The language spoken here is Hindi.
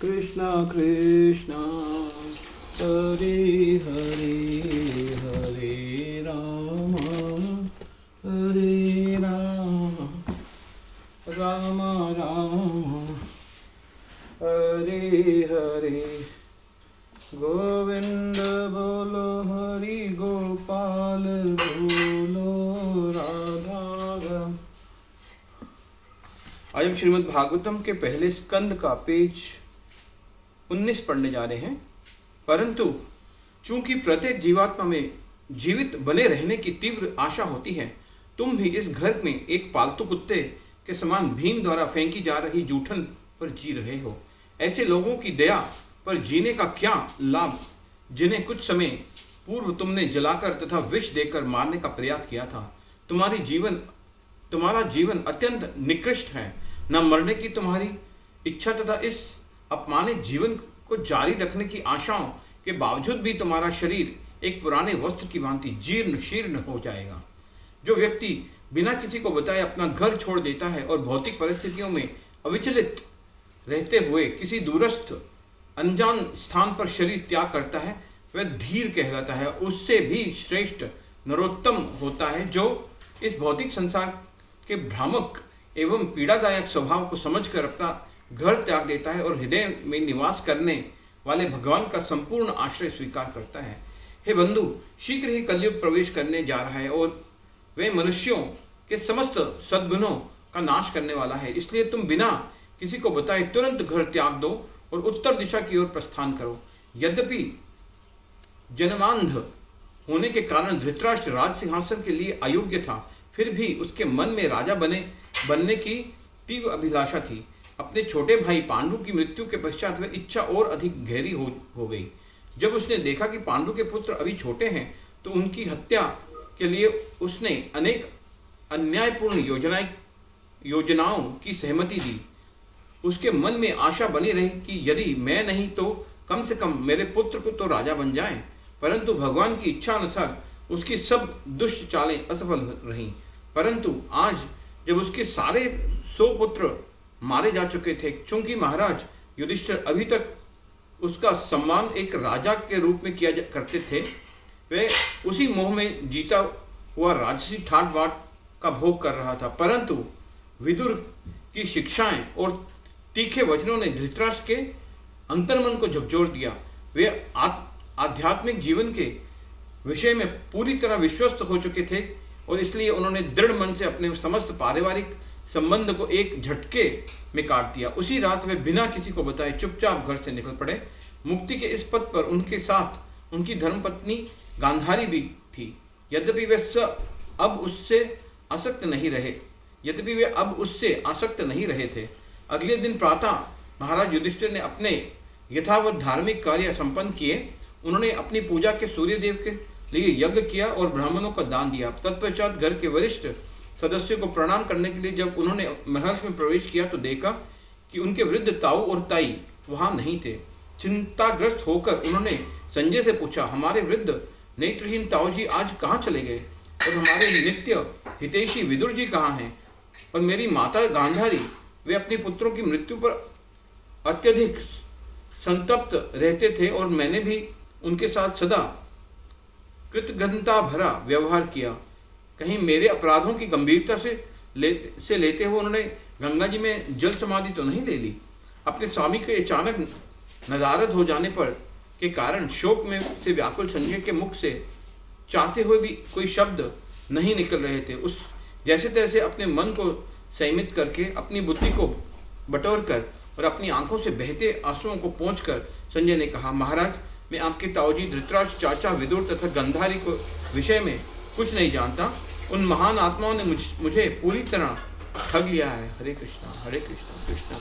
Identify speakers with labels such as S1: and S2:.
S1: कृष्ण कृष्ण हरे हरे हरे राम हरे राम राम राम हरे हरे गोविंद बोलो हरि गोपाल बोलो राधा। आज हम श्रीमद् भागवतम के पहले स्कंद का पेज 19 पढ़ने जा रहे हैं। परंतु चूंकि प्रत्येक जीवात्मा में जीवित बने रहने की तीव्र आशा होती है, तुम भी इस घर में एक पालतू कुत्ते के समान भीम द्वारा फेंकी जा रही जूठन पर जी रहे हो। ऐसे लोगों की दया पर जीने का क्या लाभ, जिन्हें कुछ समय पूर्व तुमने जलाकर तथा विष देकर मारने का प्रयास किया था। तुम्हारा जीवन अत्यंत निकृष्ट है। न मरने की तुम्हारी इच्छा तथा इस अपमानित जीवन को जारी रखने की आशाओं के बावजूद भी तुम्हारा शरीर एक पुराने वस्त्र की भांति जीर्ण शीर्ण हो जाएगा। जो व्यक्ति बिना किसी को बताए अपना घर छोड़ देता है और भौतिक परिस्थितियों में अविचलित रहते हुए किसी दूरस्थ अनजान स्थान पर शरीर त्याग करता है, वह धीर कहलाता है। उससे भी श्रेष्ठ नरोत्तम होता है जो इस भौतिक संसार के भ्रामक एवं पीड़ादायक स्वभाव को समझकर अपना घर त्याग देता है और हृदय में निवास करने वाले भगवान का संपूर्ण आश्रय स्वीकार करता है। हे बंधु, शीघ्र ही कलयुग प्रवेश करने जा रहा है और वह मनुष्यों के समस्त सद्गुणों का नाश करने वाला है। इसलिए तुम बिना किसी को बताए तुरंत घर त्याग दो और उत्तर दिशा की ओर प्रस्थान करो। यद्यपि जन्मांध होने के कारण धृतराष्ट्र राज सिंहासन के लिए अयोग्य था, फिर भी उसके मन में राजा बनने की तीव्र अभिलाषा थी। अपने छोटे भाई पांडु की मृत्यु के पश्चात वह इच्छा और अधिक गहरी हो गई। जब उसने देखा कि पांडु के पुत्र अभी छोटे हैं, तो उनकी हत्या के लिए उसने अनेक अन्यायपूर्ण योजनाओं की सहमति दी। उसके मन में आशा बनी रही कि यदि मैं नहीं तो कम से कम मेरे पुत्र को तो राजा बन जाए। परंतु भगवान की इच्छा अनुसार उसकी सब दुष्ट चालें असफल रहीं। परंतु आज जब उसके सारे 100 पुत्र मारे जा चुके थे, चूंकि महाराज युधिष्ठिर अभी तक उसका सम्मान एक राजा के रूप में किया करते थे, वह उसी मोह में जीता हुआ राजसी ठाट बाट का भोग कर रहा था। परंतु विदुर की शिक्षाएं और तीखे वचनों ने धृतराष्ट्र के अंतर्मन को झकझोर दिया। वे आध्यात्मिक जीवन के विषय में पूरी तरह विश्वस्त हो चुके थे और इसलिए उन्होंने दृढ़ मन से अपने समस्त पारिवारिक संबंध को एक झटके में काट दिया। उसी रात वे बिना किसी को बताए चुपचाप घर से निकल पड़े। मुक्ति के इस पथ पर उनके साथ उनकी धर्मपत्नी गांधारी भी थी। यद्यपि वे अब उससे आसक्त नहीं रहे थे। अगले दिन प्रातः महाराज युधिष्ठिर ने अपने यथावत धार्मिक कार्य संपन्न किए। उन्होंने अपनी पूजा के सूर्यदेव के लिए यज्ञ किया और ब्राह्मणों का दान दिया। तत्पश्चात घर के वरिष्ठ सदस्यों को प्रणाम करने के लिए जब उन्होंने महल में प्रवेश किया तो देखा कि उनके वृद्ध ताऊ और ताई वहां नहीं थे। चिंताग्रस्त होकर उन्होंने संजय से पूछा, हमारे वृद्ध नेत्रहीन ताऊ जी आज कहाँ चले गए और हमारे नित्य हितैषी विदुर जी कहाँ हैं और मेरी माता गांधारी, वे अपने पुत्रों की मृत्यु पर अत्यधिक संतप्त रहते थे और मैंने भी उनके साथ सदा कृतज्ञता भरा व्यवहार किया। कहीं मेरे अपराधों की गंभीरता से लेते हुए उन्होंने गंगा जी में जल समाधि तो नहीं ले ली। अपने स्वामी के अचानक नदारद हो जाने पर के कारण शोक में से व्याकुल संजय के मुख से चाहते हुए भी कोई शब्द नहीं निकल रहे थे। उस जैसे तैसे अपने मन को संयमित करके अपनी बुद्धि को बटोर कर और अपनी आंखों से बहते आंसुओं को पोंछकर संजय ने कहा, महाराज, मैं आपके ताऊजी धृतराष्ट्र, चाचा विदुर तथा गंधारी को विषय में कुछ नहीं जानता। उन महान आत्माओं ने मुझे पूरी तरह ठग लिया है। हरे कृष्णा कृष्णा।